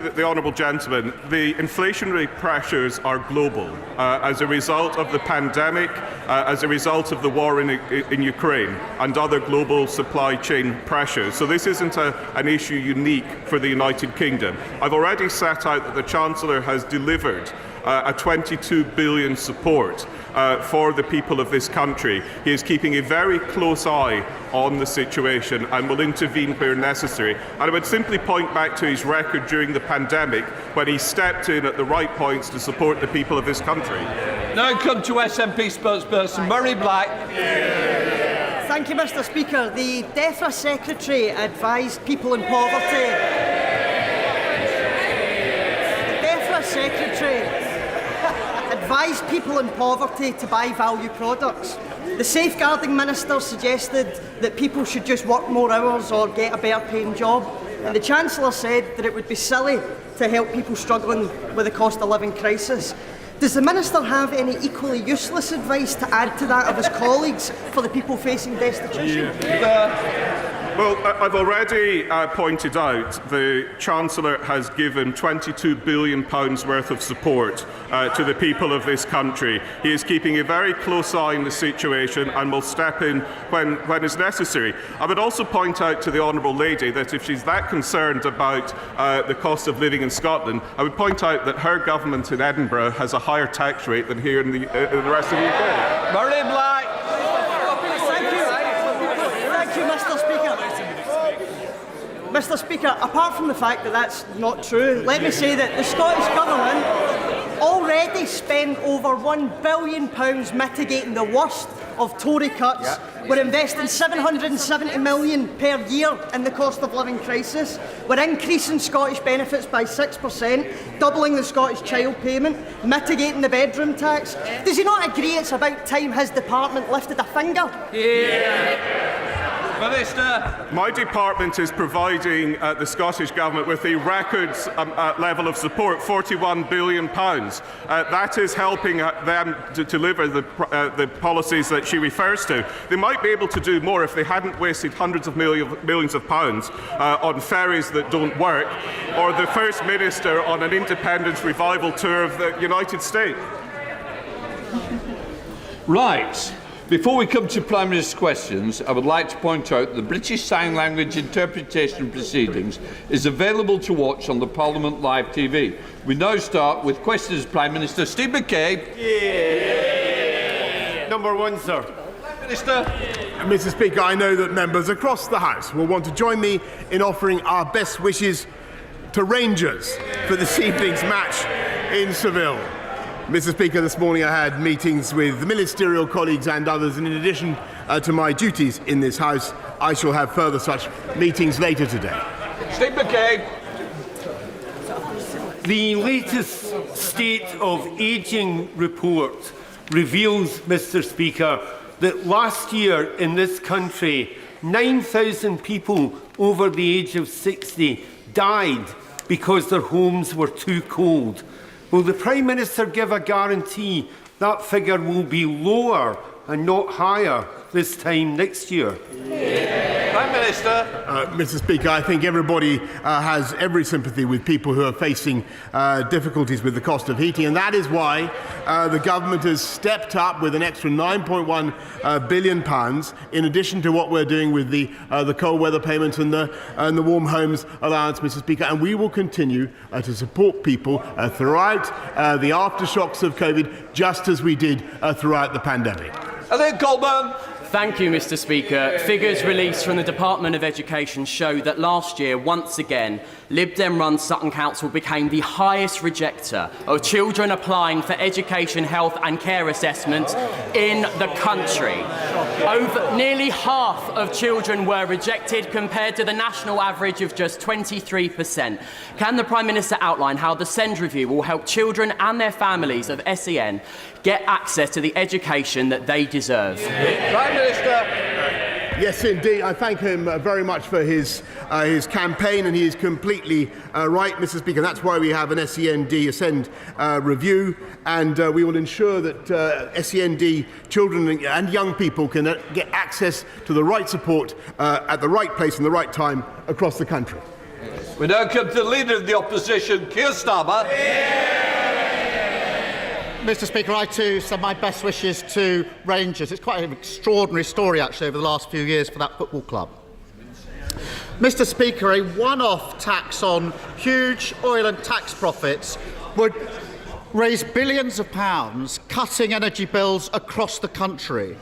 The Honourable Gentleman, the inflationary pressures are global as a result of the pandemic, as a result of the war in Ukraine and other global supply chain pressures. So this isn't an issue unique for the United Kingdom. I've already set out that the Chancellor has delivered a 22 billion support for the people of this country. He is keeping a very close eye on the situation and will intervene where necessary. And I would simply point back to his record during the pandemic when he stepped in at the right points to support the people of this country. Now come to SNP spokesperson Murray Black. Thank you, Mr. Speaker. The DEFRA Secretary advised people in poverty. The DEFRA Secretary advised people in poverty to buy value products. The Safeguarding Minister suggested that people should just work more hours or get a better paying job. And the Chancellor said that it would be silly to help people struggling with the cost of living crisis. Does the Minister have any equally useless advice to add to that of his colleagues for the people facing destitution? Well, I've already pointed out the Chancellor has given £22 billion worth of support to the people of this country. He is keeping a very close eye on the situation and will step in when is necessary. I would also point out to the Honourable Lady that if she's that concerned about the cost of living in Scotland, I would point out that her government in Edinburgh has a higher tax rate than here in the rest of the UK. Murray Black. Thank you, Mr. Speaker. Mr. Speaker, apart from the fact that that's not true, let me say that the Scottish Government already spend over £1 billion mitigating the worst of Tory cuts. Yep. We're investing £770 million per year in the cost of living crisis. We're increasing Scottish benefits by 6%, doubling the Scottish child payment, mitigating the bedroom tax. Does he not agree it's about time his department lifted a finger? Yeah. Minister. My department is providing the Scottish Government with a record level of support, £41 billion. That is helping them to deliver the policies that she refers to. They might be able to do more if they hadn't wasted hundreds of millions of pounds on ferries that don't work, or the First Minister on an independence revival tour of the United States. Right. Before we come to Prime Minister's questions, I would like to point out the British Sign Language interpretation proceedings is available to watch on the Parliament Live TV. We now start with questions, Prime Minister. Steve McCabe. Yeah. Number one, sir. Prime Minister. Mr. Speaker, I know that members across the House will want to join me in offering our best wishes to Rangers for this evening's match in Seville. Mr. Speaker, this morning I had meetings with ministerial colleagues and others, and in addition to my duties in this House, I shall have further such meetings later today. Steve McCabe. The latest State of Ageing report reveals, Mr. Speaker, that last year in this country, 9,000 people over the age of 60 died because their homes were too cold. Will the Prime Minister give a guarantee that figure will be lower and not higher this time next year? Prime Minister. Mr. Speaker, I think everybody has every sympathy with people who are facing difficulties with the cost of heating, and that is why the government has stepped up with an extra £9.1 billion, in addition to what we're doing with the cold weather payments and the Warm Homes Allowance, Mr. Speaker, and we will continue to support people throughout the aftershocks of COVID, just as we did throughout the pandemic. Elliot Goldburn. Thank you, Mr. Speaker. Figures released from the Department of Education show that last year, once again, Lib Dem-run Sutton Council became the highest rejecter of children applying for education, health and care assessments in the country. Nearly half of children were rejected compared to the national average of just 23%. Can the Prime Minister outline how the SEND review will help children and their families of SEN get access to the education that they deserve? Prime Minister. Yes, indeed. I thank him very much for his campaign, and he is completely right, Mr. Speaker. That's why we have an SEND review, and we will ensure that SEND children and young people can get access to the right support at the right place and the right time across the country. We now come to the Leader of the Opposition, Keir Starmer. Mr Speaker, I too send my best wishes to Rangers. It's quite an extraordinary story, actually, over the last few years for that football club. Mr Speaker, a one-off tax on huge oil and tax profits would raise billions of pounds, cutting energy bills across the country.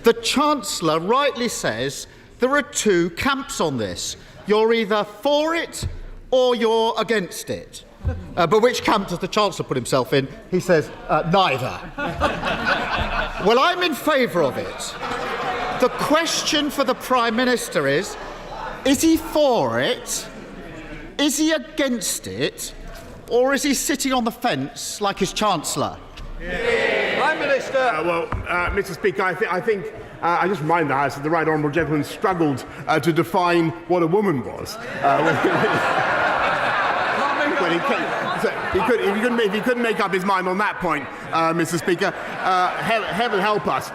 The Chancellor rightly says there are two camps on this. You're either for it or you're against it. But which camp does the Chancellor put himself in? He says, neither. Well, I'm in favour of it. The question for the Prime Minister is he for it? Is he against it? Or is he sitting on the fence like his Chancellor? Prime Minister. Mr Speaker, I think I just remind the House that the right honourable gentleman struggled to define what a woman was. When he couldn't make up his mind on that point, Mr Speaker, heaven help us.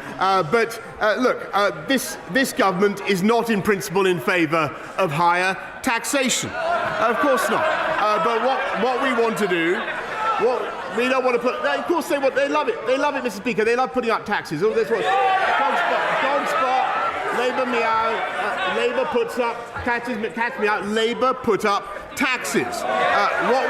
Look, this government is not in principle in favour of higher taxation. Of course not. But what we want to do, we don't want to put. Of course they love it. They love it, Mr Speaker. They love putting up taxes. Oh, that's what. Dog spot. Labour meow. Labour puts up taxes. Catch me out. Labour put up taxes. What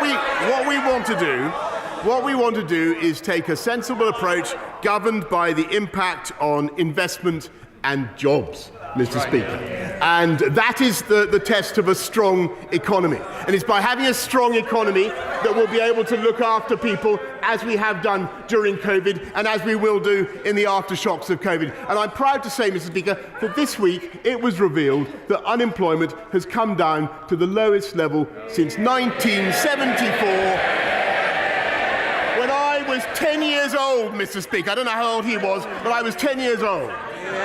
we want to do is take a sensible approach governed by the impact on investment and jobs, Mr Speaker. And that is the test of a strong economy. And it's by having a strong economy that we'll be able to look after people as we have done during COVID and as we will do in the aftershocks of COVID. And I'm proud to say, Mr Speaker, that this week it was revealed that unemployment has come down to the lowest level since 1974. When I was 10 years old, Mr Speaker. I don't know how old he was, but I was 10 years old.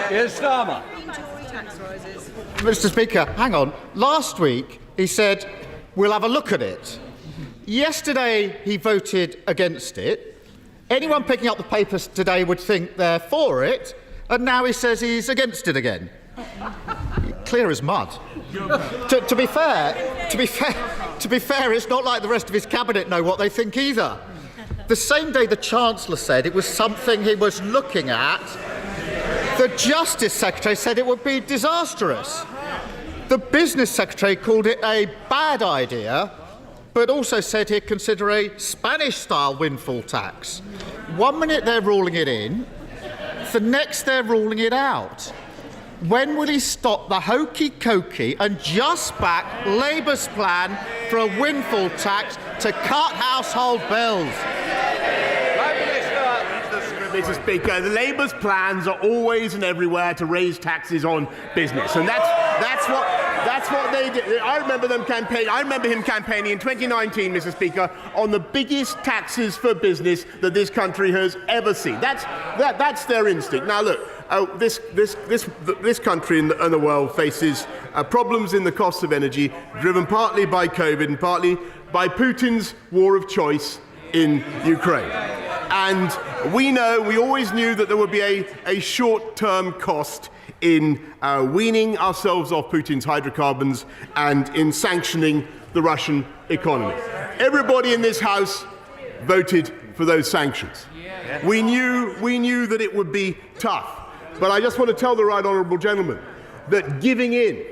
Keir Starmer. Mr Speaker, hang on. Last week he said, we'll have a look at it. Yesterday he voted against it. Anyone picking up the papers today would think they're for it, and now he says he's against it again. Clear as mud. To be fair, it's not like the rest of his cabinet know what they think either. The same day the Chancellor said it was something he was looking at, the Justice Secretary said it would be disastrous. The Business Secretary called it a bad idea, but also said he'd consider a Spanish-style windfall tax. 1 minute they're ruling it in, the next they're ruling it out. When will he stop the hokey-cokey and just back Labour's plan for a windfall tax to cut household bills? Mr Speaker, the Labour's plans are always and everywhere to raise taxes on business, and that's what they did. I remember him campaigning in 2019, Mr Speaker, on the biggest taxes for business that this country has ever seen. That's their instinct. Now look, this country and the world faces problems in the cost of energy, driven partly by COVID and partly by Putin's war of choice in Ukraine. And we always knew that there would be a short-term cost in weaning ourselves off Putin's hydrocarbons and in sanctioning the Russian economy. Everybody in this House voted for those sanctions. We knew that it would be tough. But I just want to tell the right honourable gentleman that giving in,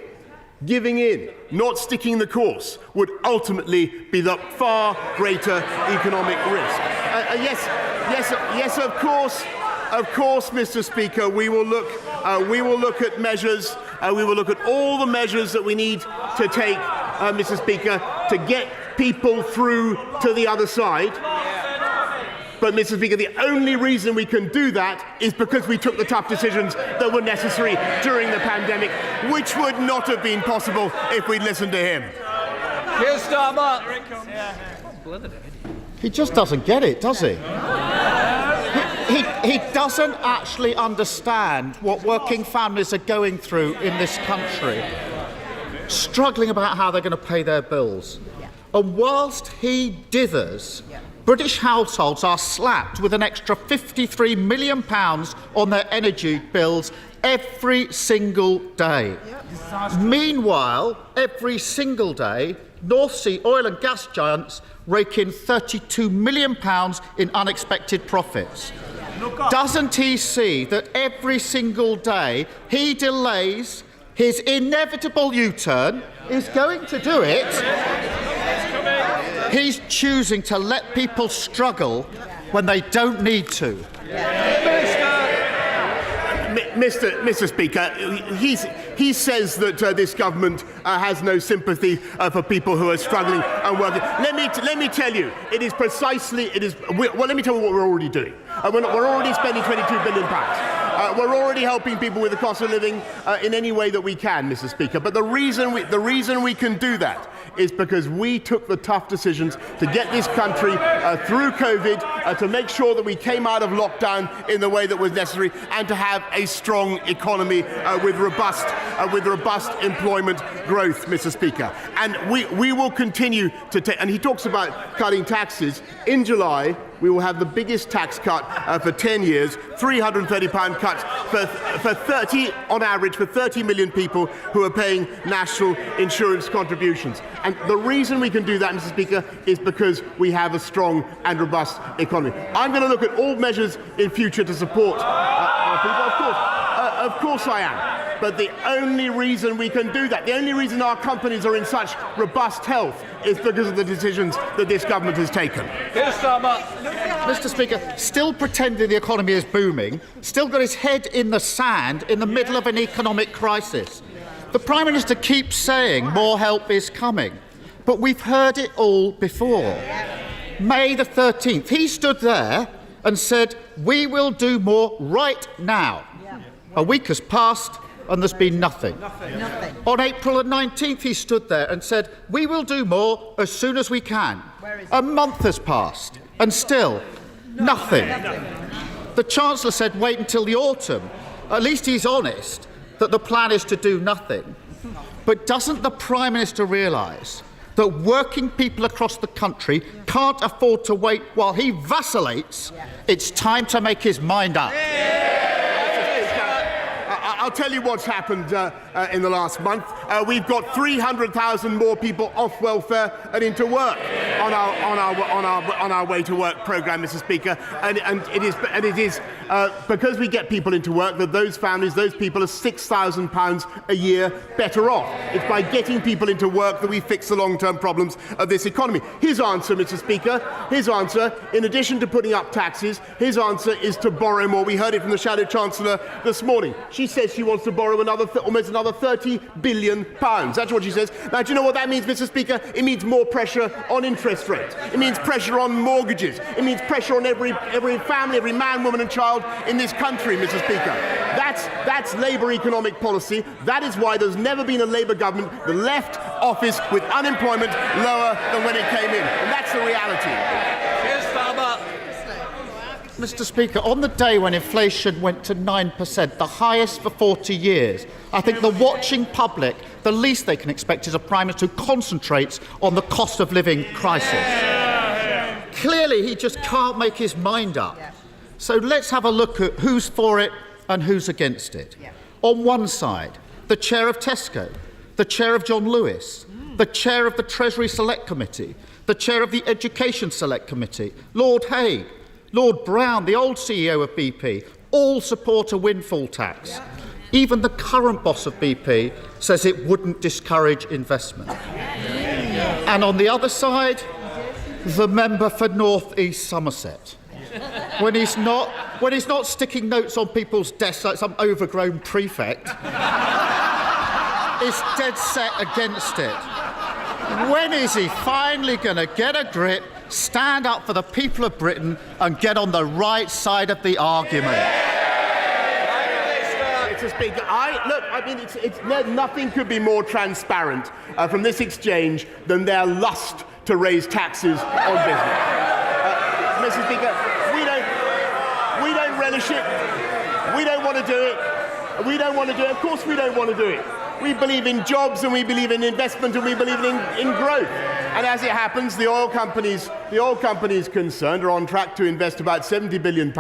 not sticking the course, would ultimately be the far greater economic risk. Yes, of course, Mr. Speaker, we will look at measures. We will look at all the measures that we need to take, Mr. Speaker, to get people through to the other side. But, Mr. Speaker, the only reason we can do that is because we took the tough decisions that were necessary during the pandemic, which would not have been possible if we'd listened to him. Keir Starmer. He just doesn't get it, does he? He doesn't actually understand what working families are going through in this country, struggling about how they're going to pay their bills. And whilst he dithers, British households are slapped with an extra £53 million on their energy bills every single day. Meanwhile, every single day, North Sea oil and gas giants rake in £32 million in unexpected profits. Doesn't he see that every single day he delays his inevitable U-turn? Is going to do it. He's choosing to let people struggle when they don't need to. Mr. Speaker, he says that this government has no sympathy for people who are struggling and working. Let me tell you, it is precisely. Let me tell you what we're already doing. We're already spending £22 billion. We're already helping people with the cost of living in any way that we can, Mr. Speaker. But the reason we can do that is because we took the tough decisions to get this country through COVID, to make sure that we came out of lockdown in the way that was necessary, and to have a strong economy with robust employment growth, Mr. Speaker. And we will continue to take. And he talks about cutting taxes. In July, we will have the biggest tax cut for 10 years, £330 cuts for 30, on average, for 30 million people who are paying national insurance contributions. And the reason we can do that, Mr. Speaker, is because we have a strong and robust economy. I'm going to look at all measures in future to support our people. Of course I am. But the only reason we can do that, the only reason our companies are in such robust health, is because of the decisions that this government has taken. Keir Starmer. Mr. Speaker, still pretending the economy is booming, still got his head in the sand in the middle of an economic crisis. The Prime Minister keeps saying more help is coming, but we've heard it all before. May the 13th, he stood there and said, we will do more right now. A week has passed and there's been nothing. On April the 19th, he stood there and said, we will do more as soon as we can. A month has passed and still nothing. The Chancellor said, wait until the autumn. At least he's honest that the plan is to do nothing. But doesn't the Prime Minister realise that working people across the country can't afford to wait while he vacillates? It's time to make his mind up. I'll tell you what's happened in the last month. We've got 300,000 more people off welfare and into work on our way to work programme, Mr. Speaker. And it is because we get people into work that those families, those people, are £6,000 a year better off. It's by getting people into work that we fix the long-term problems of this economy. His answer, Mr. Speaker, in addition to putting up taxes, his answer is to borrow more. We heard it from the Shadow Chancellor this morning. She says she wants to borrow almost another £30 billion. That's what she says. Now, do you know what that means, Mr. Speaker? It means more pressure on interest rates. It means pressure on mortgages. It means pressure on every family, every man, woman and child in this country, Mr. Speaker. That's Labour economic policy. That is why there's never been a Labour government that left office with unemployment lower than when it came in. And that's the reality. Mr. Speaker, on the day when inflation went to 9%, the highest for 40 years, I think the watching public, the least they can expect is a Prime Minister who concentrates on the cost of living crisis. Clearly, he just can't make his mind up. So let's have a look at who's for it and who's against it. On one side, the chair of Tesco, the chair of John Lewis, the chair of the Treasury Select Committee, the chair of the Education Select Committee, Lord Hague, Lord Brown, the old CEO of BP, all support a windfall tax. Even the current boss of BP says it wouldn't discourage investment. And on the other side, the member for North East Somerset. When he's not sticking notes on people's desks like some overgrown prefect, is dead set against it. When is he finally going to get a grip, stand up for the people of Britain and get on the right side of the argument? Mr. Speaker, nothing could be more transparent from this exchange than their lust to raise taxes on business. Mr. Speaker, we don't relish it. We don't want to do it. We don't want to do it. Of course we don't want to do it. We believe in jobs and we believe in investment and we believe in growth. And as it happens, the oil companies concerned are on track to invest about £70 billion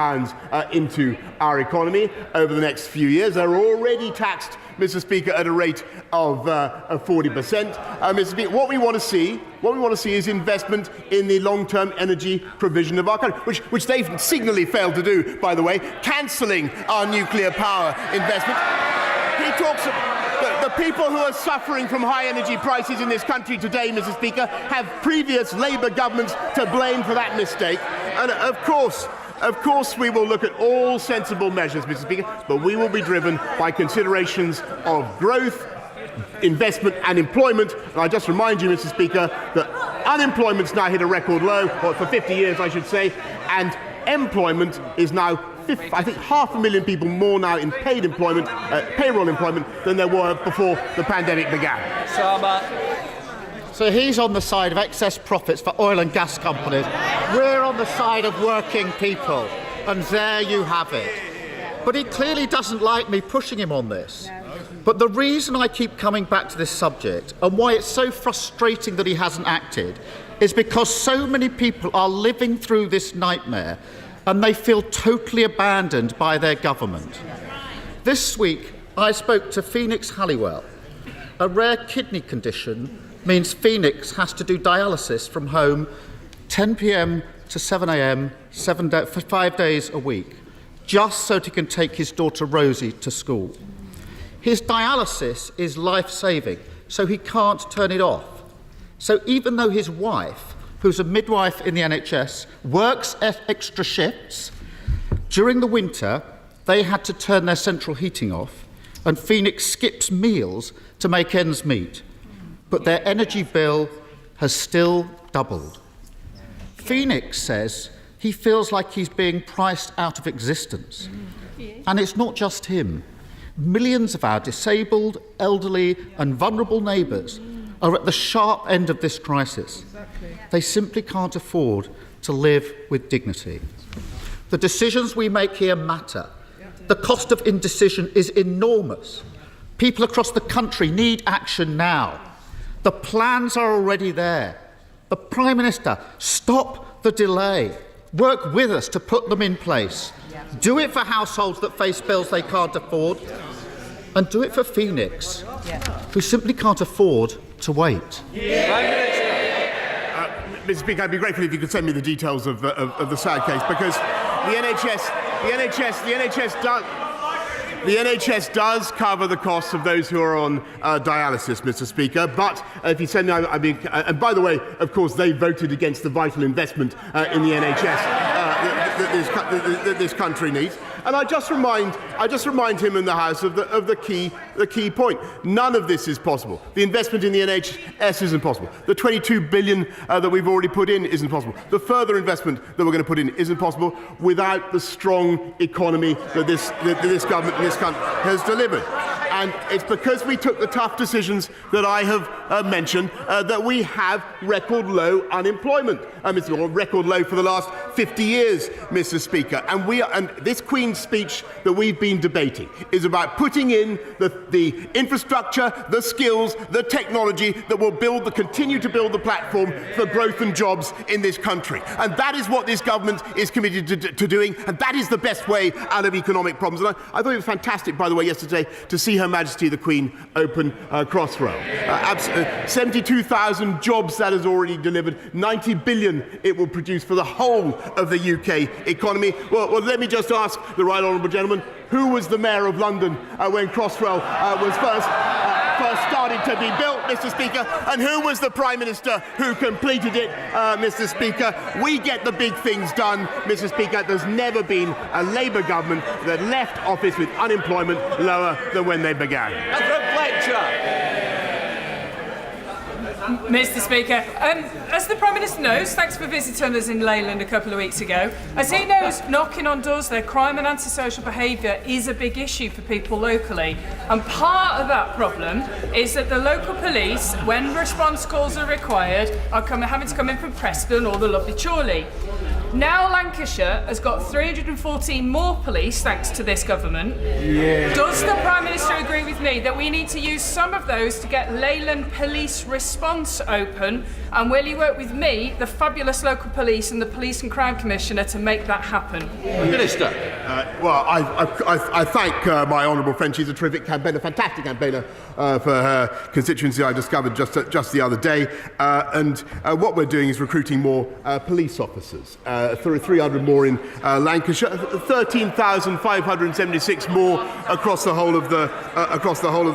into our economy over the next few years. They're already taxed Mr. Speaker, at a rate of 40%. Mr. Speaker, what we want to see is investment in the long-term energy provision of our country, which they've signally failed to do, by the way, cancelling our nuclear power investment. He talks about the people who are suffering from high energy prices in this country today, Mr. Speaker, have previous Labour governments to blame for that mistake. And of course, we will look at all sensible measures, Mr. Speaker, but we will be driven by considerations of growth, investment and employment. And I just remind you, Mr. Speaker, that unemployment's now hit a record low, or for 50 years, I should say, and employment is now, I think, 500,000 people more now in paid employment, payroll employment, than there were before the pandemic began. So he's on the side of excess profits for oil and gas companies. We're on the side of working people. And there you have it. But he clearly doesn't like me pushing him on this. But the reason I keep coming back to this subject, and why it's so frustrating that he hasn't acted, is because so many people are living through this nightmare and they feel totally abandoned by their government. This week, I spoke to Phoenix Halliwell. A rare kidney condition means Phoenix has to do dialysis from home 10 p.m. to 7 a.m. for 5 days a week, just so he can take his daughter Rosie to school. His dialysis is life-saving, so he can't turn it off. So even though his wife, who's a midwife in the NHS, works extra shifts, during the winter they had to turn their central heating off, and Phoenix skips meals to make ends meet. But their energy bill has still doubled. Phoenix says he feels like he's being priced out of existence. And it's not just him. Millions of our disabled, elderly and vulnerable neighbours are at the sharp end of this crisis. They simply can't afford to live with dignity. The decisions we make here matter. The cost of indecision is enormous. People across the country need action now. The plans are already there. The Prime Minister, stop the delay. Work with us to put them in place. Do it for households that face bills they can't afford. And do it for Phoenix, who simply can't afford to wait. Mr. Speaker, I'd be grateful if you could send me the details of the sad case, because the NHS does cover the costs of those who are on dialysis, Mr. Speaker. But if you send me, and by the way, of course, they voted against the vital investment in the NHS that this country needs. And I just remind him in the House of the key point. None of this is possible. The investment in the NHS isn't possible. The 22 billion that we've already put in isn't possible. The further investment that we're going to put in isn't possible without the strong economy that this government in this country has delivered. And it's because we took the tough decisions that I have mentioned that we have record low unemployment. It's record low for the last 50 years, Mr. Speaker. And this Queen's speech that we've been debating is about putting in the infrastructure, the skills, the technology that will continue to build the platform for growth and jobs in this country. And that is what this government is committed to doing, and that is the best way out of economic problems. And I thought it was fantastic, by the way, yesterday to see Her Majesty the Queen open Crossrail. 72,000 jobs that has already delivered, 90 billion it will produce for the whole of the UK economy. Well, let me just ask the right honourable gentleman, who was the Mayor of London when Crossrail was first started to be built, Mr. Speaker, and who was the Prime Minister who completed it, Mr. Speaker? We get the big things done, Mr. Speaker. There's never been a Labour government that left office with unemployment lower than when they began. Mr. Speaker, as the Prime Minister knows, thanks for visiting us in Leyland a couple of weeks ago, as he knows, knocking on doors there, crime and antisocial behaviour is a big issue for people locally. And part of that problem is that the local police, when response calls are required, are having to come in from Preston or the lovely Chorley. Now Lancashire has got 314 more police thanks to this government. Does the Prime Minister agree with me that we need to use some of those to get Leyland Police Response open? And will he work with me, the fabulous local police and the Police and Crime Commissioner to make that happen? Minister. Well, I thank my honourable friend. She's a terrific campaigner, a fantastic campaigner for her constituency. I discovered just the other day. And what we're doing is recruiting more police officers. 300 more in Lancashire, 13,576 more across the whole of the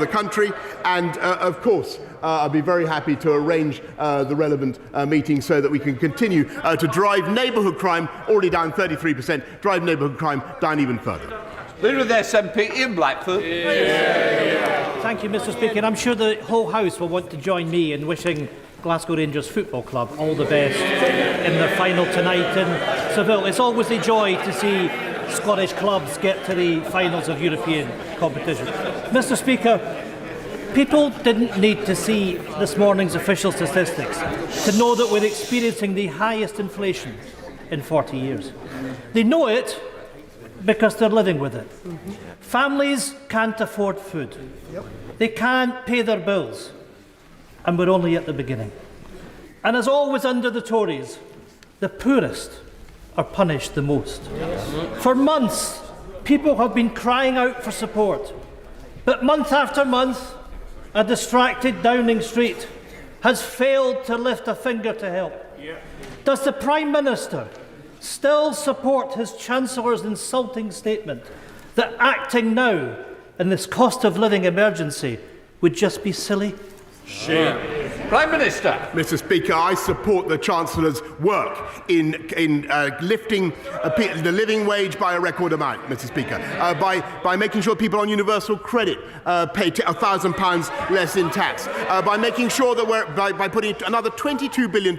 country. And of course, I'll be very happy to arrange the relevant meetings so that we can continue to drive neighbourhood crime, already down 33%, drive neighbourhood crime down even further. Leader of the SNP, Ian Blackford. Thank you, Mr. Speaker. I'm sure the whole House will want to join me in wishing Glasgow Rangers Football Club all the best in the final tonight in Seville. It's always a joy to see Scottish clubs get to the finals of European competition. Mr. Speaker, people didn't need to see this morning's official statistics to know that we're experiencing the highest inflation in 40 years. They know it because they're living with it. Families can't afford food. They can't pay their bills. And we're only at the beginning. And as always under the Tories, the poorest are punished the most. For months, people have been crying out for support. But month after month, a distracted Downing Street has failed to lift a finger to help. Does the Prime Minister still support his Chancellor's insulting statement that acting now in this cost of living emergency would just be silly? Prime Minister. Mr. Speaker, I support the Chancellor's work in lifting the living wage by a record amount, Mr. Speaker, by making sure people on universal credit pay £1,000 less in tax, by making sure that by putting another £22 billion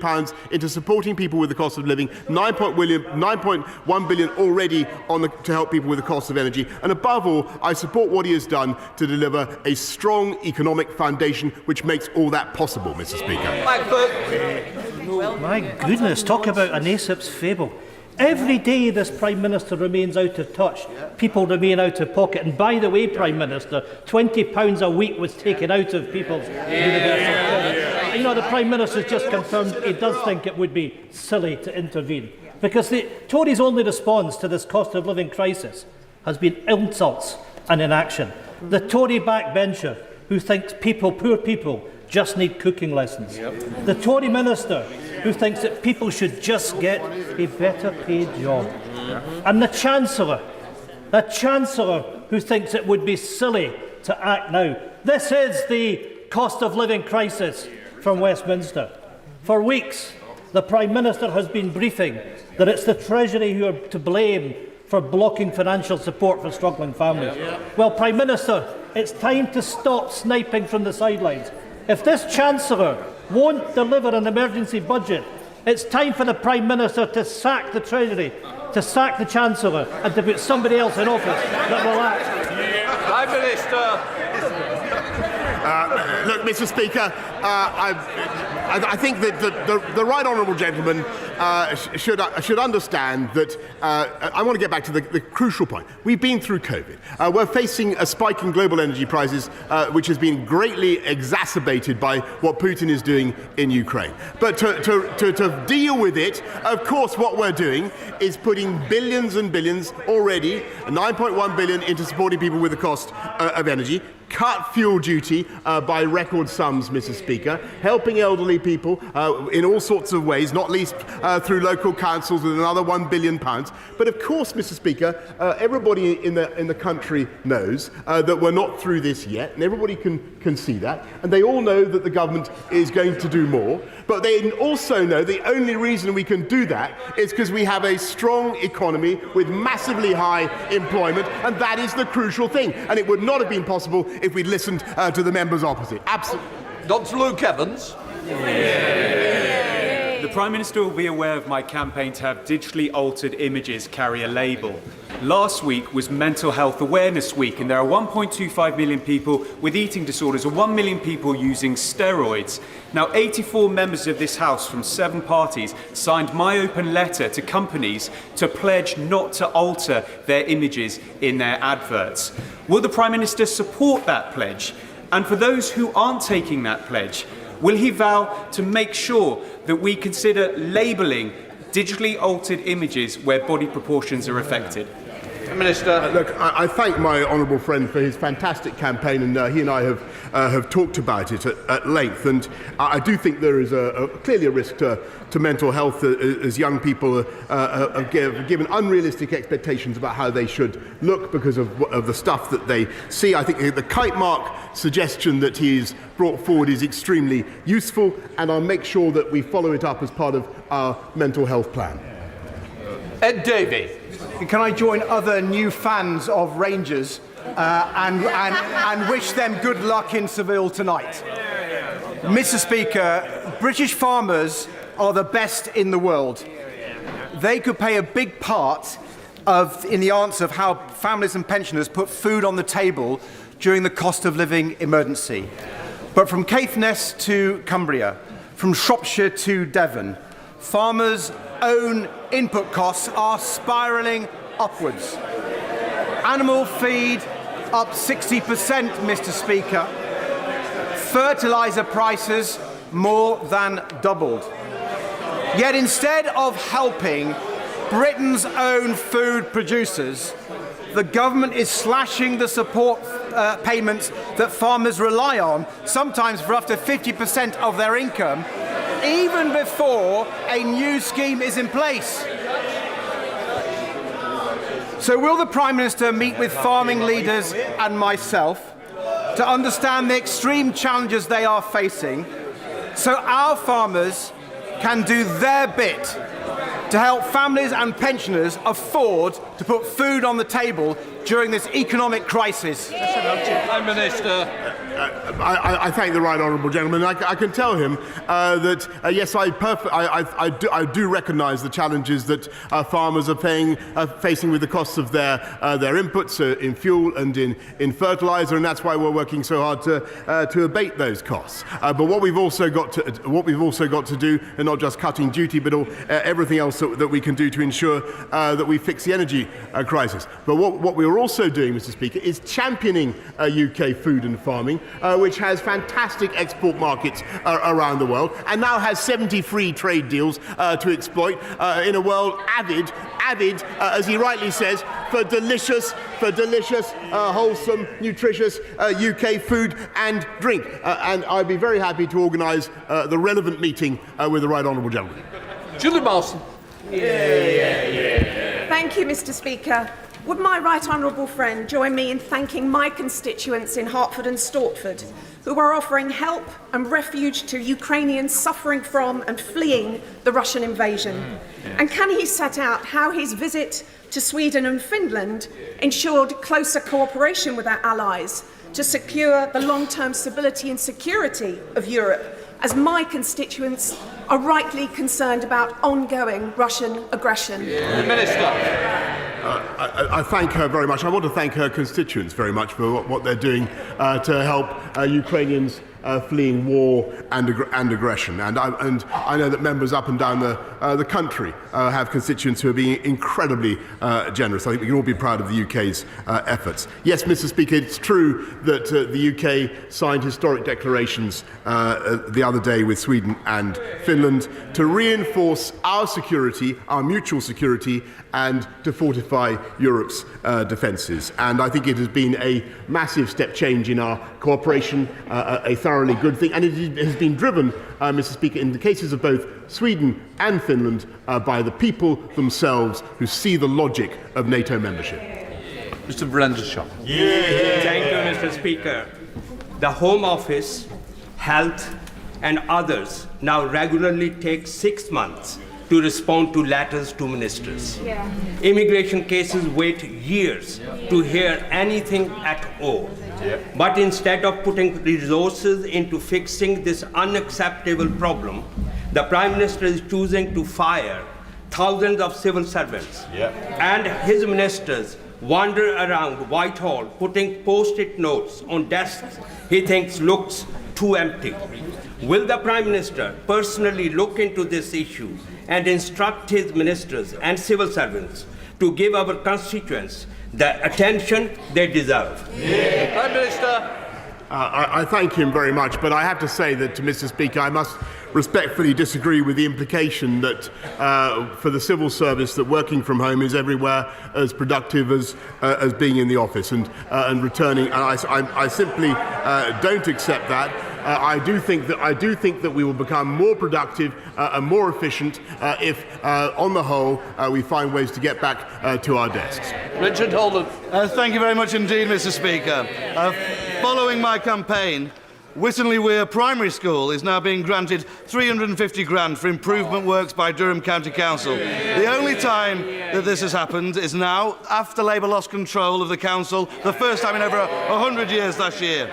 into supporting people with the cost of living, 9.1 billion already to help people with the cost of energy, and above all, I support what he has done to deliver a strong economic foundation which makes all that possible, Mr. Speaker. My goodness, talk about an Aesop's fable. Every day this Prime Minister remains out of touch, people remain out of pocket. And by the way, Prime Minister, £20 a week was taken out of people's universal credit. You know, the Prime Minister's just confirmed he does think it would be silly to intervene. Because the Tories' only response to this cost of living crisis has been insults and inaction. The Tory backbencher who thinks poor people just need cooking lessons. The Tory minister who thinks that people should just get a better paid job. And the Chancellor who thinks it would be silly to act now. This is the cost of living crisis from Westminster. For weeks, the Prime Minister has been briefing that it's the Treasury who are to blame for blocking financial support for struggling families. Well, Prime Minister, it's time to stop sniping from the sidelines. If this Chancellor won't deliver an emergency budget, it's time for the Prime Minister to sack the Treasury, to sack the Chancellor, and to put somebody else in office that will act. Prime Minister. Look, Mr. Speaker, I think that the right honourable gentleman should understand that I want to get back to the crucial point. We've been through COVID. We're facing a spike in global energy prices, which has been greatly exacerbated by what Putin is doing in Ukraine. But to deal with it, of course, what we're doing is putting billions and billions already, 9.1 billion, into supporting people with the cost of energy. Cut fuel duty by record sums, Mr. Speaker, helping elderly people in all sorts of ways, not least through local councils with another £1 billion. But of course, Mr. Speaker, everybody in the country knows that we're not through this yet, and everybody can see that, and they all know that the government is going to do more. But they also know the only reason we can do that is because we have a strong economy with massively high employment, and that is the crucial thing. And it would not have been possible if we'd listened to the members opposite. Absolutely. Dr. Luke Evans. The Prime Minister will be aware of my campaign to have digitally altered images carry a label. Last week was Mental Health Awareness Week, and there are 1.25 million people with eating disorders and 1 million people using steroids. Now, 84 members of this House from 7 parties signed my open letter to companies to pledge not to alter their images in their adverts. Will the Prime Minister support that pledge? And for those who aren't taking that pledge, will he vow to make sure that we consider labelling digitally altered images where body proportions are affected? Minister. Look, I thank my honourable friend for his fantastic campaign, and he and I have talked about it at length. And I do think there is clearly a risk to mental health as young people are given unrealistic expectations about how they should look because of the stuff that they see. I think the kite mark suggestion that he's brought forward is extremely useful, and I'll make sure that we follow it up as part of our mental health plan. Ed Davey. Can I join other new fans of Rangers and wish them good luck in Seville tonight? Mr. Speaker, British farmers are the best in the world. They could play a big part in the answer of how families and pensioners put food on the table during the cost of living emergency. But from Caithness to Cumbria, from Shropshire to Devon, farmers' own input costs are spiralling upwards. Animal feed up 60%, Mr. Speaker. Fertiliser prices more than doubled. Yet instead of helping Britain's own food producers, the government is slashing the support payments that farmers rely on, sometimes for up to 50% of their income, even before a new scheme is in place. So will the Prime Minister meet with farming leaders and myself to understand the extreme challenges they are facing so our farmers can do their bit to help families and pensioners afford to put food on the table during this economic crisis? Prime Minister. I thank the right honourable gentleman. I can tell him that yes, I do recognise the challenges that farmers are facing with the costs of their inputs in fuel and in fertiliser, and that's why we're working so hard to abate those costs. But what we've also got to do, and not just cutting duty, but everything else that we can do to ensure that we fix the energy crisis. But what we're also doing, Mr. Speaker, is championing UK food and farming, which has fantastic export markets around the world, and now has 70 free trade deals to exploit in a world avid, as he rightly says, for delicious, wholesome, nutritious UK food and drink. And I'd be very happy to organise the relevant meeting with the right honourable gentleman. Julie Malson. Thank you, Mr. Speaker. Would my right honourable friend join me in thanking my constituents in Hertford and Stortford, who are offering help and refuge to Ukrainians suffering from and fleeing the Russian invasion? And can he set out how his visit to Sweden and Finland ensured closer cooperation with our allies to secure the long-term stability and security of Europe, as my constituents are rightly concerned about ongoing Russian aggression? Minister. I thank her very much. I want to thank her constituents very much for what they're doing to help Ukrainians fleeing war and aggression. And I know that members up and down the country have constituents who are being incredibly generous. I think we can all be proud of the UK's efforts. Yes, Mr. Speaker, it's true that the UK signed historic declarations the other day with Sweden and Finland to reinforce our security, our mutual security, and to fortify Europe's defences. And I think it has been a massive step change in our cooperation, a thoroughly good thing, and it has been driven, Mr. Speaker, in the cases of both Sweden and Finland, by the people themselves who see the logic of NATO membership. Mr. Brandishaw. Thank you, Mr. Speaker. The Home Office, Health and others now regularly take 6 months to respond to letters to ministers. Immigration cases wait years to hear anything at all. But instead of putting resources into fixing this unacceptable problem, the Prime Minister is choosing to fire thousands of civil servants, and his ministers wander around Whitehall putting post-it notes on desks he thinks looks too empty. Will the Prime Minister personally look into this issue and instruct his ministers and civil servants to give our constituents the attention they deserve? Prime Minister. I thank him very much, but I have to say that, Mr. Speaker, I must respectfully disagree with the implication that for the civil service that working from home is everywhere as productive as being in the office and returning. And I simply don't accept that. I do think that we will become more productive and more efficient if, on the whole, we find ways to get back to our desks. Richard Holden. Thank you very much indeed, Mr. Speaker. Following my campaign, Wittenley Weir Primary School is now being granted 350 grand for improvement works by Durham County Council. The only time that this has happened is now, after Labour lost control of the council, the first time in over 100 years last year.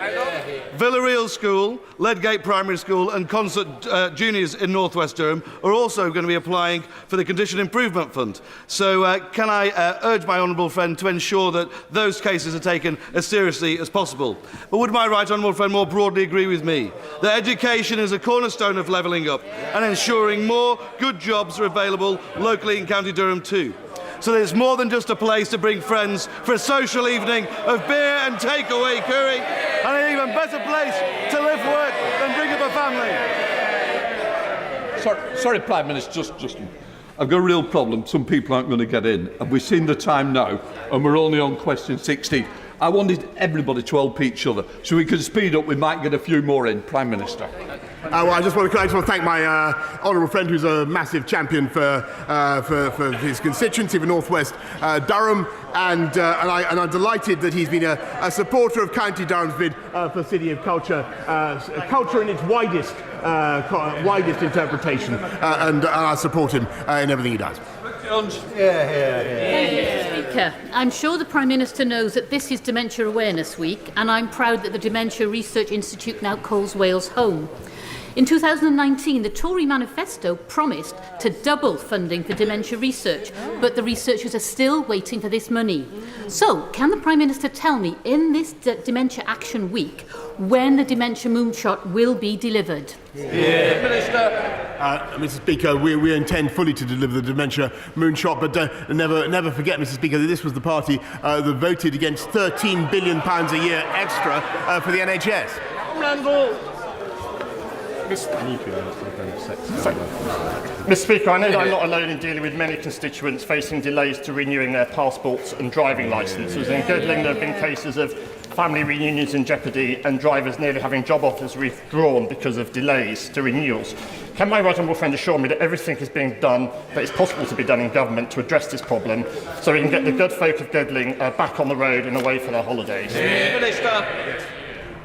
Villarreal School, Ledgate Primary School and Concert Juniors in North West Durham are also going to be applying for the Condition Improvement Fund. So can I urge my honourable friend to ensure that those cases are taken as seriously as possible? But would my right honourable friend more broadly agree with me that education is a cornerstone of levelling up and ensuring more good jobs are available locally in County Durham too? So that it's more than just a place to bring friends for a social evening of beer and takeaway curry, and an even better place to live, work and bring up a family. Sorry, Prime Minister, just I've got a real problem. Some people aren't going to get in, and we've seen the time now, and we're only on question 16. I wanted everybody to help each other, so we could speed up. We might get a few more in, Prime Minister. Well, I just want to thank my honourable friend, who's a massive champion for his constituency for North West Durham, and I'm delighted that he's been a supporter of County Durham's bid for City of Culture, culture in its widest interpretation, and I support him in everything he does. Thank you, Mr. Speaker. I'm sure the Prime Minister knows that this is Dementia Awareness Week, and I'm proud that the Dementia Research Institute now calls Wales home. In 2019, the Tory manifesto promised to double funding for dementia research, but the researchers are still waiting for this money. So, can the Prime Minister tell me, in this Dementia Action Week, when the Dementia Moonshot will be delivered? Mr. Speaker, we intend fully to deliver the Dementia Moonshot, but never forget, Mr. Speaker, that this was the party that voted against £13 billion a year extra for the NHS. Mr. Speaker, I know that I'm not alone in dealing with many constituents facing delays to renewing their passports and driving licences. In Gödling, there have been cases of family reunions in jeopardy and drivers nearly having job offers withdrawn because of delays to renewals. Can my right honourable friend assure me that everything is being done that is possible to be done in government to address this problem, so we can get the good folk of Gödling back on the road and away for their holidays? Minister.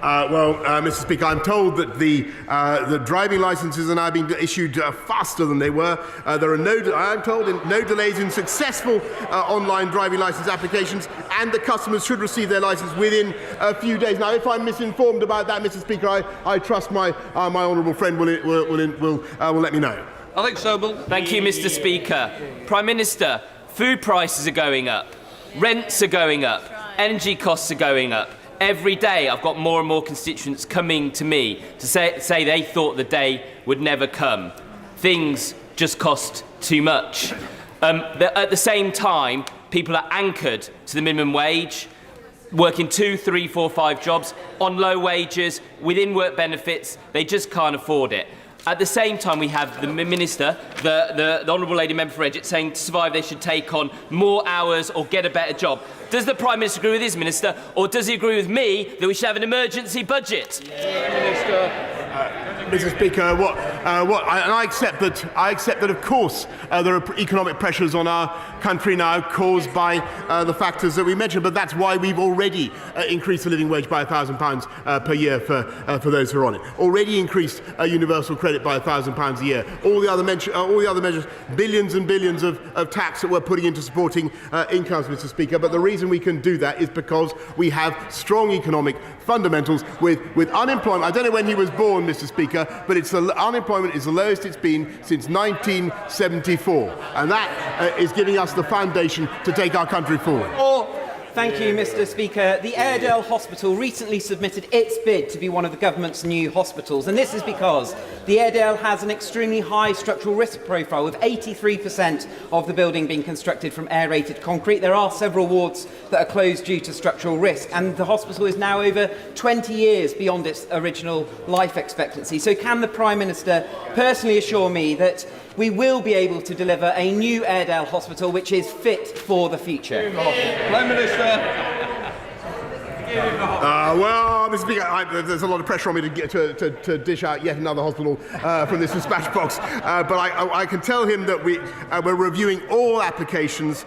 Mr. Speaker, I'm told that the driving licences are now being issued faster than they were. There are no delays in successful online driving licence applications, and the customers should receive their licence within a few days. Now, if I'm misinformed about that, Mr. Speaker, I trust my honourable friend will let me know. Alex Sobel. Thank you, Mr. Speaker. Prime Minister, food prices are going up, rents are going up, energy costs are going up. Every day I've got more and more constituents coming to me to say they thought the day would never come. Things just cost too much. At the same time, people are anchored to the minimum wage, working 2, 3, 4, 5 jobs on low wages, within work benefits. They just can't afford it. At the same time, we have the Minister, the Honourable Lady Member for Edgett, saying to survive they should take on more hours or get a better job. Does the Prime Minister agree with his Minister, or does he agree with me that we should have an emergency budget? Mr. Speaker, I accept that, of course, there are economic pressures on our country now caused by the factors that we mentioned, but that's why we've already increased the living wage by £1,000 per year for those who are on it. Already increased universal credit by £1,000 a year. All the other measures, billions and billions of tax that we're putting into supporting incomes, Mr. Speaker. But the reason we can do that is because we have strong economic fundamentals with unemployment. I don't know when he was born, Mr. Speaker, Speaker, but unemployment is the lowest it's been since 1974, and that is giving us the foundation to take our country forward. Thank you, Mr. Speaker. The Airedale Hospital recently submitted its bid to be one of the government's new hospitals, and this is because the Airedale has an extremely high structural risk profile, with 83% of the building being constructed from aerated concrete. There are several wards that are closed due to structural risk, and the hospital is now over 20 years beyond its original life expectancy. So can the Prime Minister personally assure me that we will be able to deliver a new Airedale Hospital which is fit for the future? Prime Minister. Well, Mr. Speaker, there's a lot of pressure on me to dish out yet another hospital from this dispatch box. But I can tell him that we're reviewing all applications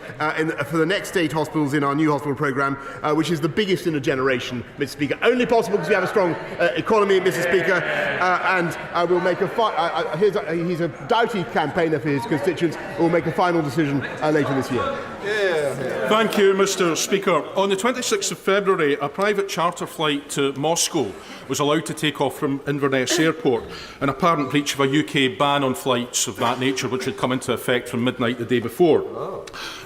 for the next 8 hospitals in our new hospital programme, which is the biggest in a generation, Mr. Speaker. Only possible because we have a strong economy, Mr. Speaker, and we'll make he's a doughty campaigner for his constituents. We'll make a final decision later this year. Thank you, Mr. Speaker. On the 26th of February, a private charter flight to Moscow was allowed to take off from Inverness Airport, an apparent breach of a UK ban on flights of that nature, which had come into effect from midnight the day before.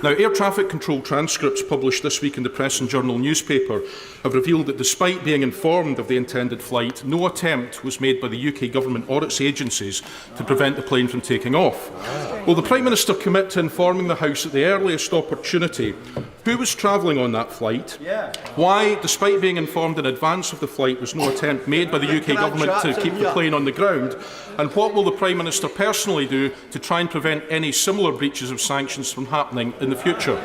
Now, air traffic control transcripts published this week in the Press and Journal newspaper have revealed that despite being informed of the intended flight, no attempt was made by the UK government or its agencies to prevent the plane from taking off. Will the Prime Minister commit to informing the House at the earliest opportunity who was travelling on that flight, why, despite being informed in advance of the flight, was no attempt made by the UK government to keep the plane on the ground, and what will the Prime Minister personally do to try and prevent any similar breaches of sanctions from happening in the future?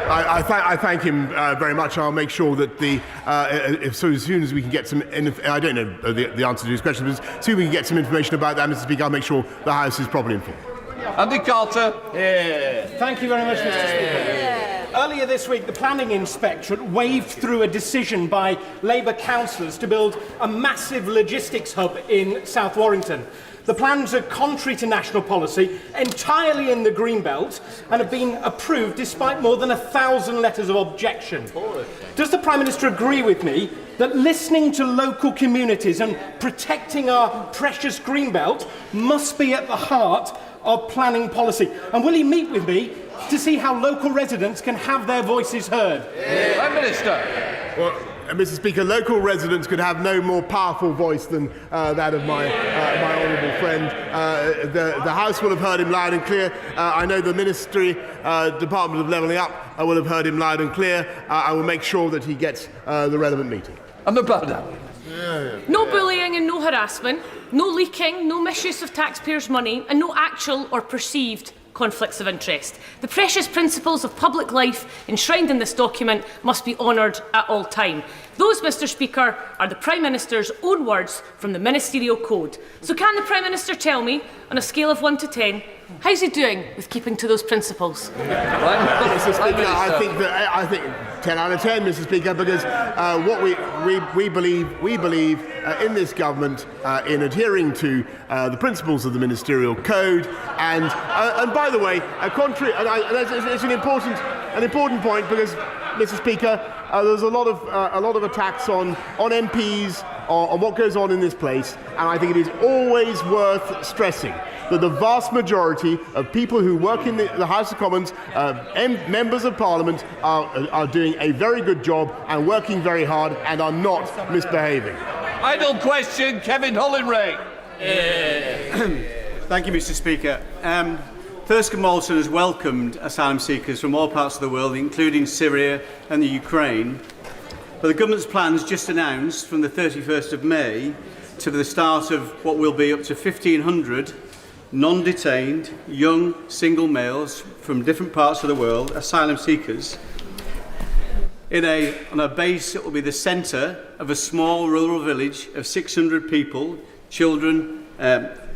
I thank him very much. I'll make sure that as soon as we can get some, I don't know the answer to his question, but as soon as we can get some information about that, Mr. Speaker, I'll make sure the House is properly informed. Andy Carter. Thank you very much, Mr. Speaker. Earlier this week, the Planning Inspectorate waved through a decision by Labour councillors to build a massive logistics hub in South Warrington. The plans are contrary to national policy, entirely in the Greenbelt, and have been approved despite more than 1,000 letters of objection. Does the Prime Minister agree with me that listening to local communities and protecting our precious Greenbelt must be at the heart of planning policy? And will he meet with me to see how local residents can have their voices heard? Prime Minister. Well, Mr. Speaker, local residents could have no more powerful voice than that of my honourable friend. The House will have heard him loud and clear. I know the Ministry, Department of Levelling Up, will have heard him loud and clear. I will make sure that he gets the relevant meeting. And the Bada. No bullying and no harassment, no leaking, no misuse of taxpayers' money, and no actual or perceived conflicts of interest. The precious principles of public life enshrined in this document must be honoured at all time. Those, Mr. Speaker, are the Prime Minister's own words from the Ministerial Code. So can the Prime Minister tell me, on a scale of 1 to 10, how's he doing with keeping to those principles? Mr. Speaker, I think 10 out of 10, Mr. Speaker, because what we believe in this government in adhering to the principles of the Ministerial Code, and by the way, it's an important point because, Mr. Speaker, there's a lot of attacks on MPs, on what goes on in this place, and I think it is always worth stressing that the vast majority of people who work in the House of Commons, members of Parliament, are doing a very good job and working very hard and are not misbehaving. Idle question, Kevin Hollinray. Thank you, Mr. Speaker. Thurska Molson has welcomed asylum seekers from all parts of the world, including Syria and the Ukraine. But the government's plans just announced from the 31st of May to the start of what will be up to 1,500 non-detained young single males from different parts of the world, asylum seekers, on a base that will be the centre of a small rural village of 600 people, children,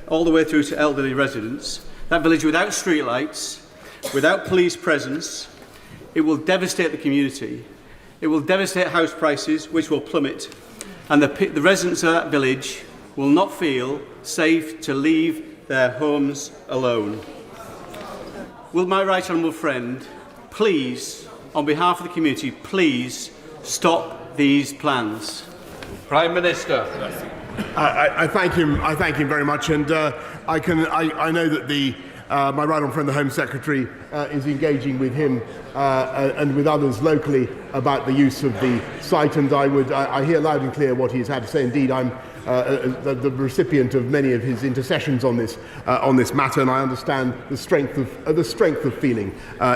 all the way through to elderly residents. That village without streetlights, without police presence. It will devastate the community. It will devastate house prices, which will plummet. And the residents of that village will not feel safe to leave their homes alone. Will my right honourable friend please, on behalf of the community, please stop these plans? Prime Minister. I thank him. I thank him very much, and I know that my right honourable friend, the Home Secretary, is engaging with him and with others locally about the use of the site, and I hear loud and clear what he's had to say. Indeed, I'm the recipient of many of his intercessions on this matter, and I understand the strength of feeling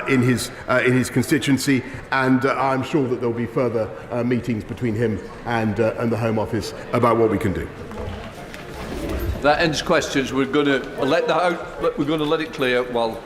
in his constituency, and I'm sure that there will be further meetings between him and the Home Office about what we can do. That ends questions. We're going to let it clear while.